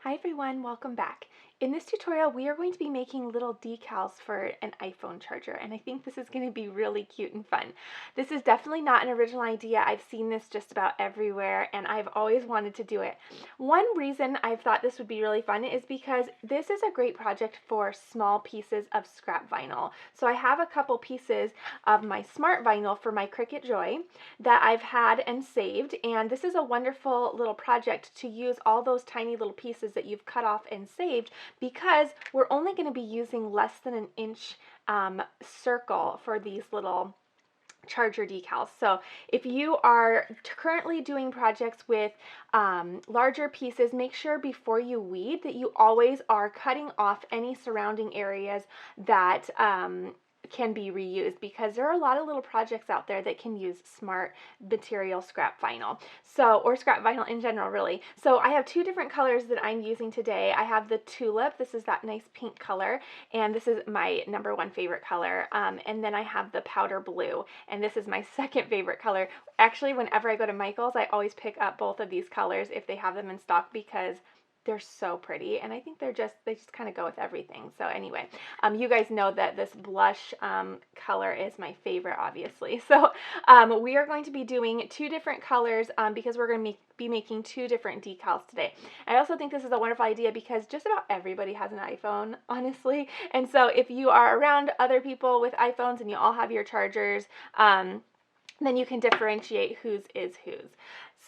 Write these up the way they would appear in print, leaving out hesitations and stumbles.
Hi everyone, welcome back. In this tutorial, we are going to be making little decals for an iPhone charger, and I think this is going to be really cute and fun. This is definitely not an original idea. I've seen this just about everywhere, and I've always wanted to do it. One reason I've thought this would be really fun is because this is a great project for small pieces of scrap vinyl. So I have a couple pieces of my smart vinyl for my Cricut Joy that I've had and saved, and this is a wonderful little project to use all those tiny little pieces that you've cut off and saved, because we're only going to be using less than an inch circle for these little charger decals. So if you are currently doing projects with larger pieces, make sure before you weed that you always are cutting off any surrounding areas that can be reused, because there are a lot of little projects out there that can use smart material scrap vinyl, or scrap vinyl in general, really. So I have two different colors that I'm using today. I have the tulip. This is that nice pink color, and this is my #1 favorite color. And then I have the powder blue, and this is my second favorite color. Actually, whenever I go to Michael's, I always pick up both of these colors if they have them in stock, because they're so pretty, and I think they just kind of go with everything. So anyway, you guys know that this blush color is my favorite, obviously. So we are going to be doing two different colors because we're going to be making two different decals today. I also think this is a wonderful idea because just about everybody has an iPhone, honestly. And so if you are around other people with iPhones and you all have your chargers, then you can differentiate whose is whose.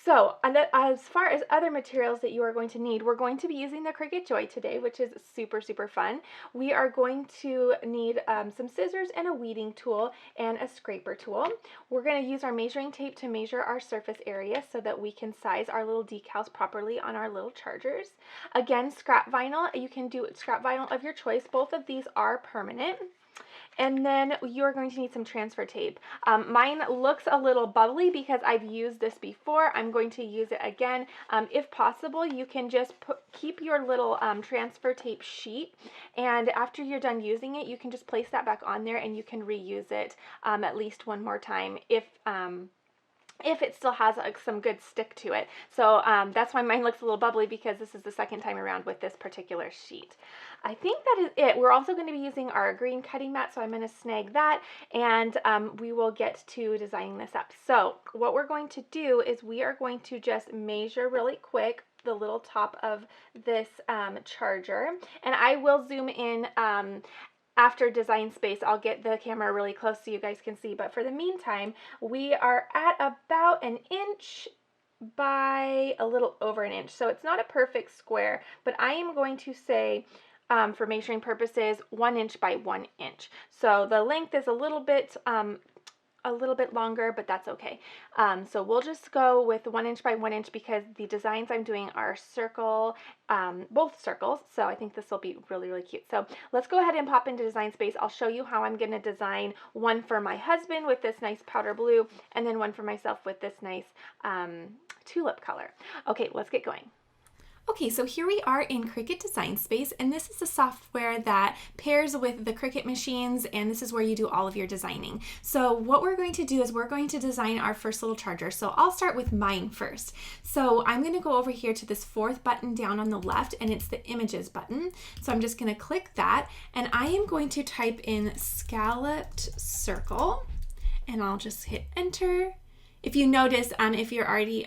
So as far as other materials that you are going to need, we're going to be using the Cricut Joy today, which is super, super fun. We are going to need some scissors and a weeding tool and a scraper tool. We're going to use our measuring tape to measure our surface area so that we can size our little decals properly on our little chargers. Again, scrap vinyl. You can do scrap vinyl of your choice. Both of these are permanent. And then you're going to need some transfer tape. Mine looks a little bubbly because I've used this before. I'm going to use it again. If possible, you can just keep your little transfer tape sheet, and after you're done using it, you can just place that back on there and you can reuse it at least one more time if it still has some good stick to it. So that's why mine looks a little bubbly, because this is the second time around with this particular sheet. I think that is it. We're also going to be using our green cutting mat, so I'm going to snag that, and we will get to designing this up. So what we're going to do is we are going to just measure really quick the little top of this charger, and I will zoom in after design space. I'll get the camera really close so you guys can see, but for the meantime, we are at about an inch by a little over an inch. So it's not a perfect square, but I am going to say, for measuring purposes, 1 inch by 1 inch. So the length is a little bit longer, but that's okay. So we'll just go with 1 inch by 1 inch because the designs I'm doing are both circles. So I think this will be really, really cute. So let's go ahead and pop into design space. I'll show you how I'm going to design one for my husband with this nice powder blue, and then one for myself with this nice tulip color. Okay, let's get going. Okay, so here we are in Cricut Design Space, and this is the software that pairs with the Cricut machines, and this is where you do all of your designing. So what we're going to do is we're going to design our first little charger. So I'll start with mine first. So I'm going to go over here to this fourth button down on the left, and it's the Images button. So I'm just going to click that, and I am going to type in scalloped circle, and I'll just hit enter. If you notice, if you're already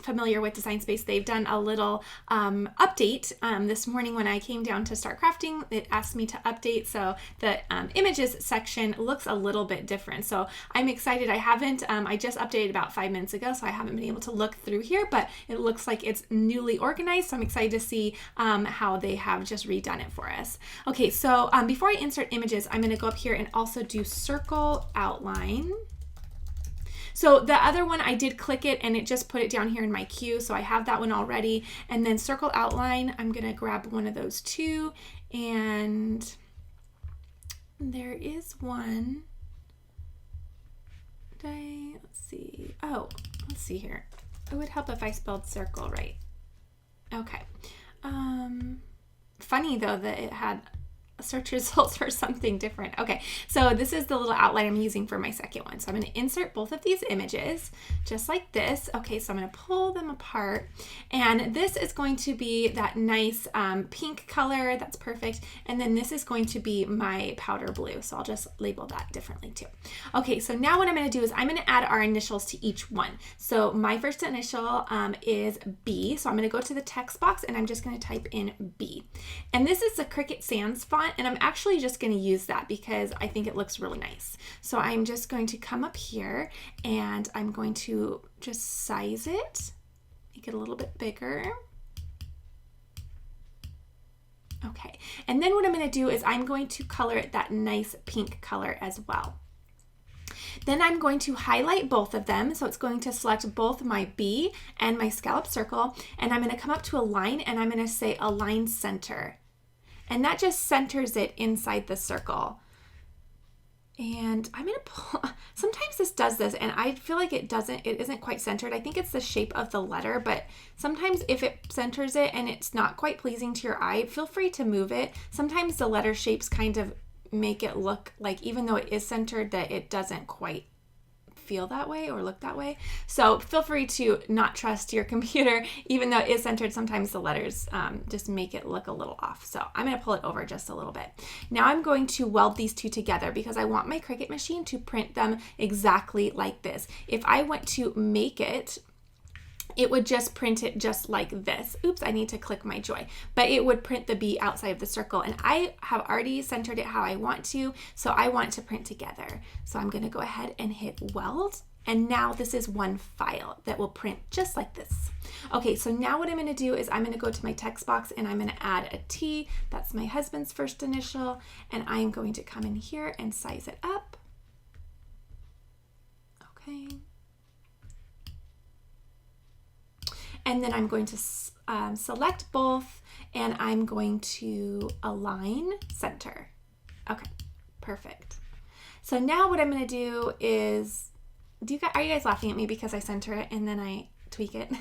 familiar with Design Space, they've done a little update. This morning when I came down to start crafting, it asked me to update, so the images section looks a little bit different. So I'm excited. I just updated about 5 minutes ago, so I haven't been able to look through here, but it looks like it's newly organized, so I'm excited to see how they have just redone it for us. Okay, so before I insert images, I'm going to go up here and also do circle outline. So the other one, I did click it and it just put it down here in my queue, so I have that one already. And then circle outline, I'm going to grab one of those two, and there is one. Let's see. Oh, let's see here. It would help if I spelled circle right. Okay. Funny though that it had search results for something different. Okay, so this is the little outline I'm using for my second one. So I'm going to insert both of these images just like this. Okay, so I'm going to pull them apart, and this is going to be that nice pink color. That's perfect. And then this is going to be my powder blue. So I'll just label that differently too. Okay, so now what I'm going to do is I'm going to add our initials to each one. So my first initial is B. So I'm going to go to the text box and I'm just going to type in B. And this is the Cricut Sans font, and I'm actually just going to use that because I think it looks really nice. So I'm just going to come up here and I'm going to just size it, make it a little bit bigger. Okay, and then what I'm going to do is I'm going to color it that nice pink color as well. Then I'm going to highlight both of them. So it's going to select both my B and my scallop circle. And I'm going to come up to a line and I'm going to say align center. And that just centers it inside the circle. And I'm going to pull, sometimes this does this and I feel like it isn't quite centered. I think it's the shape of the letter, but sometimes if it centers it and it's not quite pleasing to your eye, feel free to move it. Sometimes the letter shapes kind of make it look like, even though it is centered, that it doesn't quite feel that way or look that way. So feel free to not trust your computer. Even though it is centered, sometimes the letters just make it look a little off. So I'm going to pull it over just a little bit. Now I'm going to weld these two together because I want my Cricut machine to print them exactly like this. If I went to make it, it would just print it just like this. Oops, I need to click my joy. But it would print the B outside of the circle. And I have already centered it how I want to, so I want to print together. So I'm going to go ahead and hit weld. And now this is one file that will print just like this. Okay, so now what I'm going to do is I'm going to go to my text box and I'm going to add a T. That's my husband's first initial. And I'm going to come in here and size it up. Okay. And then I'm going to select both and I'm going to align center. Okay, perfect. So now what I'm going to do is, are you guys laughing at me because I center it and then I tweak it?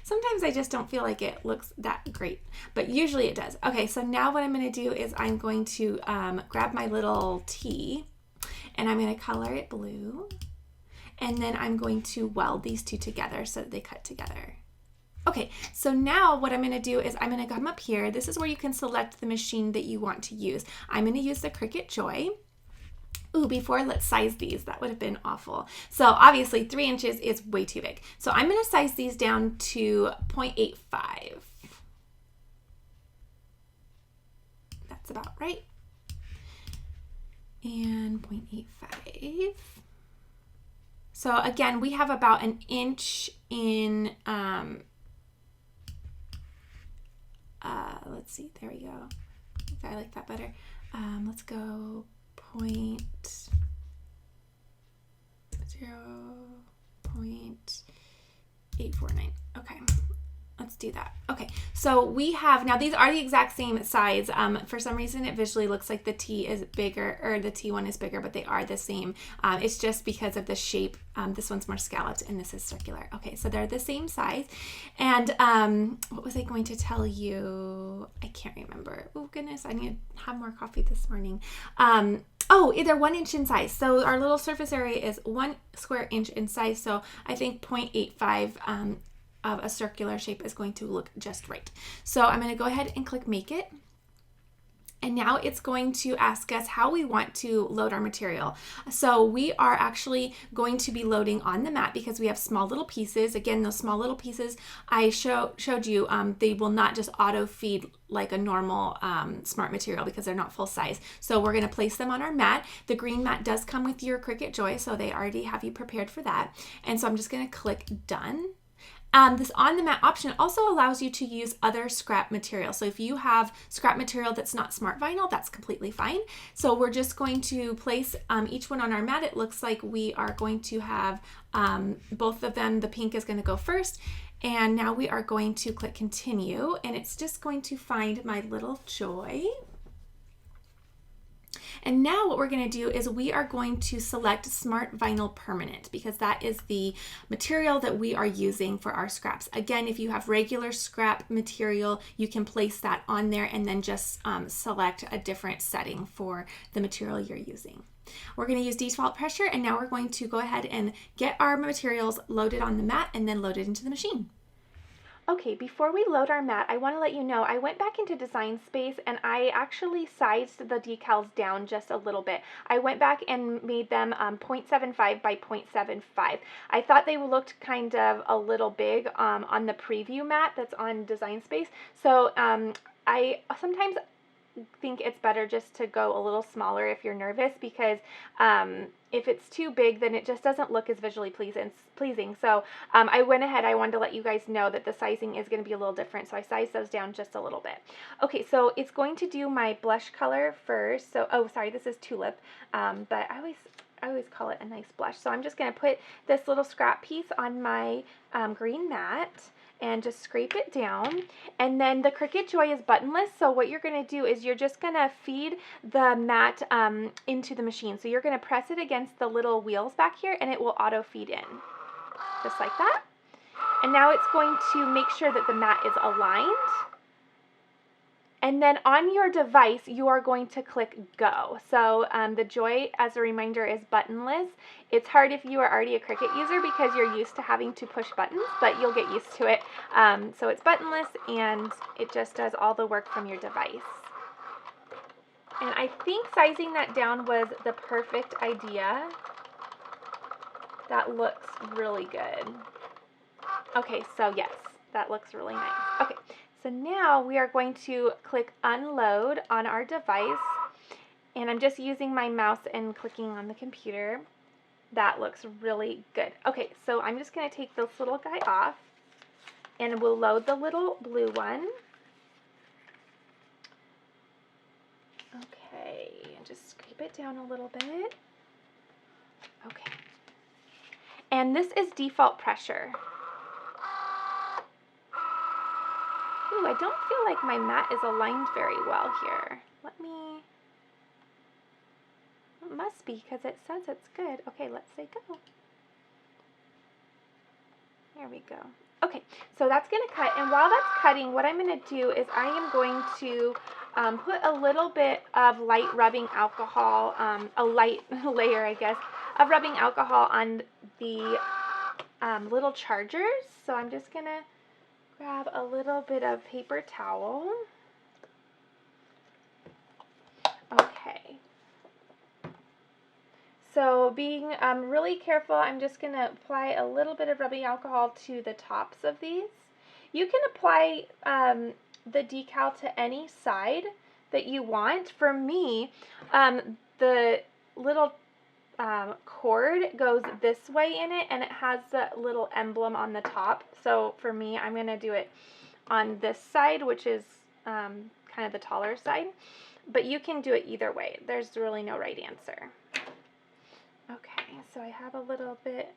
Sometimes I just don't feel like it looks that great, but usually it does. Okay, so now what I'm going to do is I'm going to grab my little T and I'm going to color it blue. And then I'm going to weld these two together so that they cut together. Okay, so now what I'm going to do is I'm going to come up here. This is where you can select the machine that you want to use. I'm going to use the Cricut Joy. Ooh, before let's size these. That would have been awful. So obviously 3 inches is way too big. So I'm going to size these down to 0.85. That's about right. And 0.85. So again, we have about an inch in, let's see, there we go. I like that better. Let's go 0.849. Okay, let's do that. Okay, so we have, now these are the exact same size. For some reason it visually looks like the T is bigger, or the T1 is bigger, but they are the same. It's just because of the shape. This one's more scalloped and this is circular. Okay, so they're the same size. And what was I going to tell you? I can't remember. Oh goodness, I need to have more coffee this morning. Oh, they're 1 inch in size. So our little surface area is 1 square inch in size. So I think 0.85 of a circular shape is going to look just right. So I'm going to go ahead and click make it. And now it's going to ask us how we want to load our material. So we are actually going to be loading on the mat because we have small little pieces. Again, those small little pieces I showed you, they will not just auto feed like a normal smart material because they're not full size. So we're going to place them on our mat. The green mat does come with your Cricut Joy, so they already have you prepared for that. And so I'm just going to click done. This on the mat option also allows you to use other scrap material. So if you have scrap material that's not smart vinyl, that's completely fine. So we're just going to place each one on our mat. It looks like we are going to have both of them. The pink is going to go first. And now we are going to click continue, and it's just going to find my little Joy. And now what we're going to do is we are going to select Smart Vinyl Permanent because that is the material that we are using for our scraps. Again, if you have regular scrap material, you can place that on there and then just select a different setting for the material you're using. We're going to use default pressure, and now we're going to go ahead and get our materials loaded on the mat and then loaded into the machine. Okay, before we load our mat, I want to let you know I went back into Design Space and I actually sized the decals down just a little bit. I went back and made them 0.75 by 0.75. I thought they looked kind of a little big on the preview mat that's on Design Space. So I sometimes think it's better just to go a little smaller if you're nervous, because if it's too big, then it just doesn't look as visually pleasing. So I went ahead, I wanted to let you guys know that the sizing is going to be a little different, so I sized those down just a little bit. Okay, so it's going to do my blush color first. So, oh, sorry, this is Tulip, but I always call it a nice blush. So I'm just going to put this little scrap piece on my green mat and just scrape it down. And then the Cricut Joy is buttonless, so what you're going to do is you're just going to feed the mat into the machine. So you're going to press it against the little wheels back here and it will auto feed in, just like that. And now it's going to make sure that the mat is aligned. And then on your device, you are going to click Go. So the Joy, as a reminder, is buttonless. It's hard if you are already a Cricut user because you're used to having to push buttons, but you'll get used to it. So it's buttonless and it just does all the work from your device. And I think sizing that down was the perfect idea. That looks really good. Okay, so yes, that looks really nice. Okay. So now we are going to click unload on our device, and I'm just using my mouse and clicking on the computer. That looks really good. Okay, so I'm just going to take this little guy off and we'll load the little blue one. Okay, and just scrape it down a little bit. Okay. And this is default pressure. Ooh, I don't feel like my mat is aligned very well here. It must be because it says it's good. Okay, let's say go. There we go. Okay, so that's going to cut, and while that's cutting, what I'm going to do is I am going to put a little bit of light rubbing alcohol, a light layer, I guess, of rubbing alcohol on the little chargers. So I'm just going to grab a little bit of paper towel. Okay. So being really careful, I'm just going to apply a little bit of rubbing alcohol to the tops of these. You can apply the decal to any side that you want. For me, the little cord goes this way in it, and it has the little emblem on the top. So for me, I'm going to do it on this side, which is kind of the taller side. But you can do it either way. There's really no right answer. Okay, so I have a little bit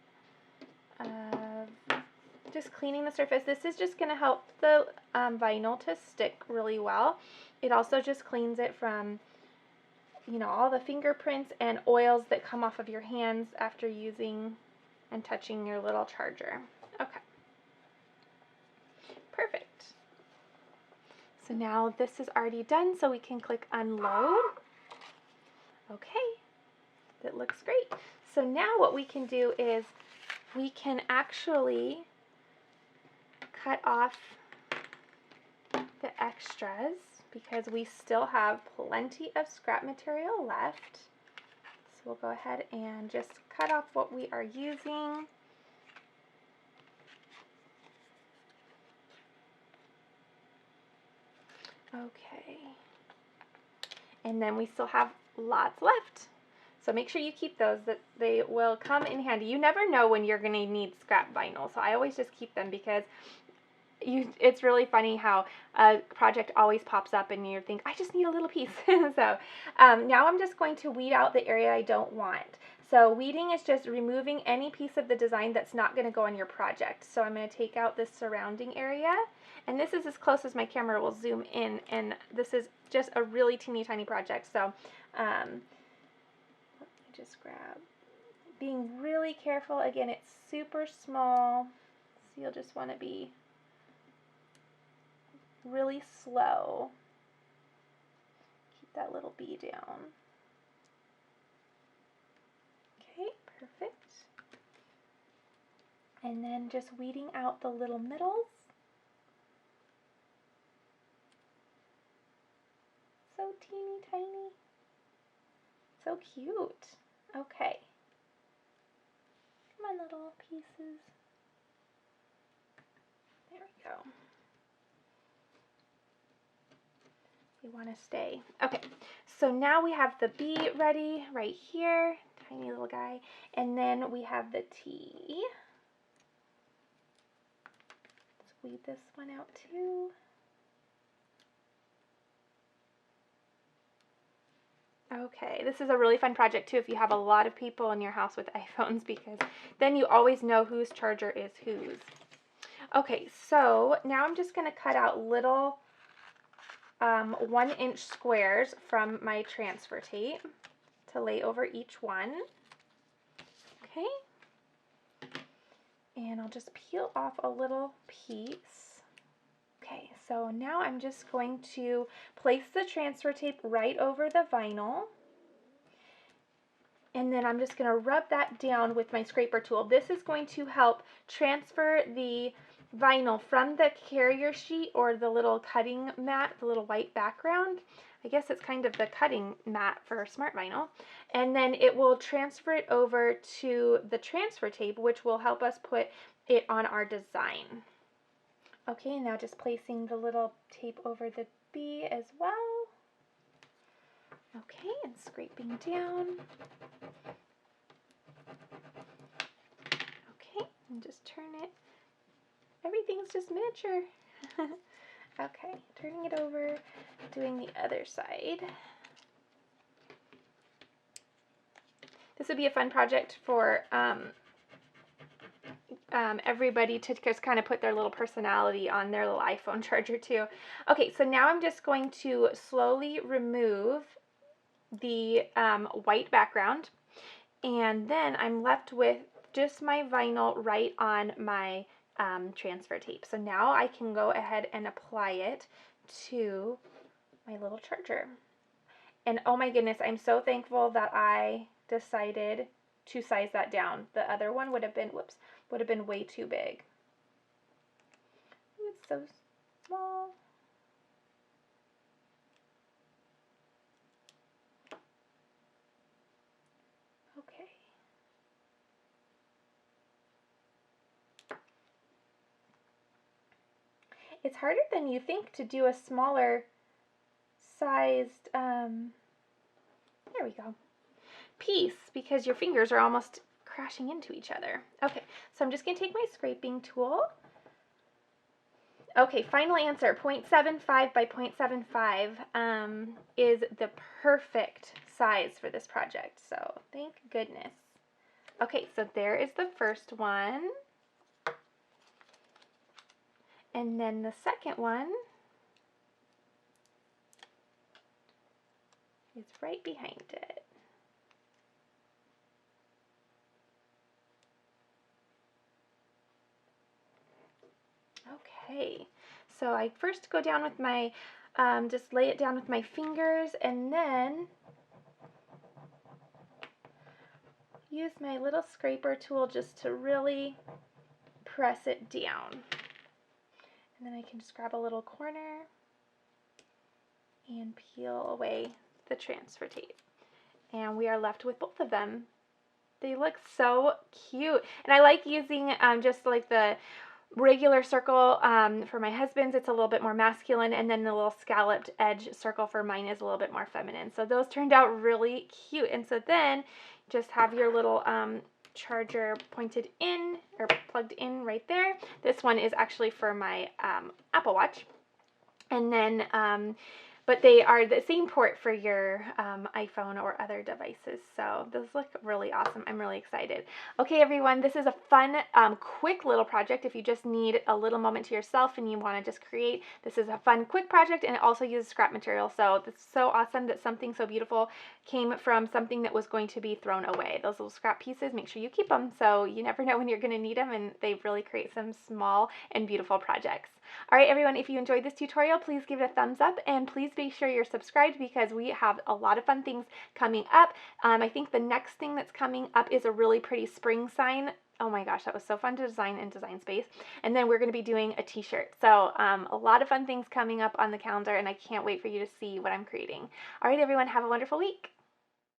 of just cleaning the surface. This is just going to help the vinyl to stick really well. It also just cleans it from, you know, all the fingerprints and oils that come off of your hands after using and touching your little charger. Okay. Perfect. So now this is already done, so we can click unload. Okay. That looks great. So now what we can do is we can actually cut off the extras because we still have plenty of scrap material left. So we'll go ahead and just cut off what we are using. Okay. And then we still have lots left. So make sure you keep those, that they will come in handy. You never know when you're going to need scrap vinyl, so I always just keep them because it's really funny how a project always pops up and you think, I just need a little piece. So now I'm just going to weed out the area I don't want. So weeding is just removing any piece of the design that's not going to go on your project. So I'm going to take out this surrounding area, and this is as close as my camera will zoom in, and this is just a really teeny tiny project. So let me just grab, being really careful. Again, it's super small, so you'll just want to be really slow. Keep that little bee down. Okay, perfect. And then just weeding out the little middles. So teeny tiny. So cute. Okay. Come on, little pieces. There we go. We want to stay. Okay, so now we have the B ready right here, tiny little guy, and then we have the T. Let's weed this one out too. Okay, this is a really fun project too if you have a lot of people in your house with iPhones, because then you always know whose charger is whose. Okay, so now I'm just going to cut out little 1-inch squares from my transfer tape to lay over each one. Okay, and I'll just peel off a little piece. Okay, so now I'm just going to place the transfer tape right over the vinyl, and then I'm just going to rub that down with my scraper tool. This is going to help transfer the vinyl from the carrier sheet or the little cutting mat, the little white background. I guess it's kind of the cutting mat for smart vinyl. And then it will transfer it over to the transfer tape, which will help us put it on our design. Okay, now just placing the little tape over the B as well. Okay, and scraping down. Okay, and just turn it. Everything's just miniature. Okay, turning it over, doing the other side. This would be a fun project for everybody to just kind of put their little personality on their little iPhone charger too. Okay, so now I'm just going to slowly remove the white background, and then I'm left with just my vinyl right on my transfer tape. So now I can go ahead and apply it to my little charger. And oh my goodness, I'm so thankful that I decided to size that down. The other one would have been, whoops, would have been way too big. It's so small. Okay. It's harder than you think to do a smaller sized, there we go, piece, because your fingers are almost crashing into each other. Okay, so I'm just going to take my scraping tool. Okay, final answer, 0.75 by 0.75 is the perfect size for this project, so thank goodness. Okay, so there is the first one. And then the second one is right behind it. Okay, so I first go down with my, just lay it down with my fingers, and then use my little scraper tool just to really press it down. And then I can just grab a little corner and peel away the transfer tape. And we are left with both of them. They look so cute. And I like using just like the regular circle for my husband's. It's a little bit more masculine, and then the little scalloped edge circle for mine is a little bit more feminine. So those turned out really cute. And so then just have your little charger pointed in or plugged in right there. This one is actually for my Apple Watch. And then, but they are the same port for your iPhone or other devices. So those look really awesome. I'm really excited. Okay, everyone, this is a fun, quick little project. If you just need a little moment to yourself and you want to just create, this is a fun, quick project, and it also uses scrap material. So it's so awesome that something so beautiful came from something that was going to be thrown away. Those little scrap pieces, make sure you keep them so you never know when you're going to need them, and they really create some small and beautiful projects. All right, everyone, if you enjoyed this tutorial, please give it a thumbs up, and please make sure you're subscribed because we have a lot of fun things coming up. I think the next thing that's coming up is a really pretty spring sign. Oh my gosh, that was so fun to design in Design Space. And then we're going to be doing a t-shirt. So a lot of fun things coming up on the calendar, and I can't wait for you to see what I'm creating. All right, everyone, have a wonderful week.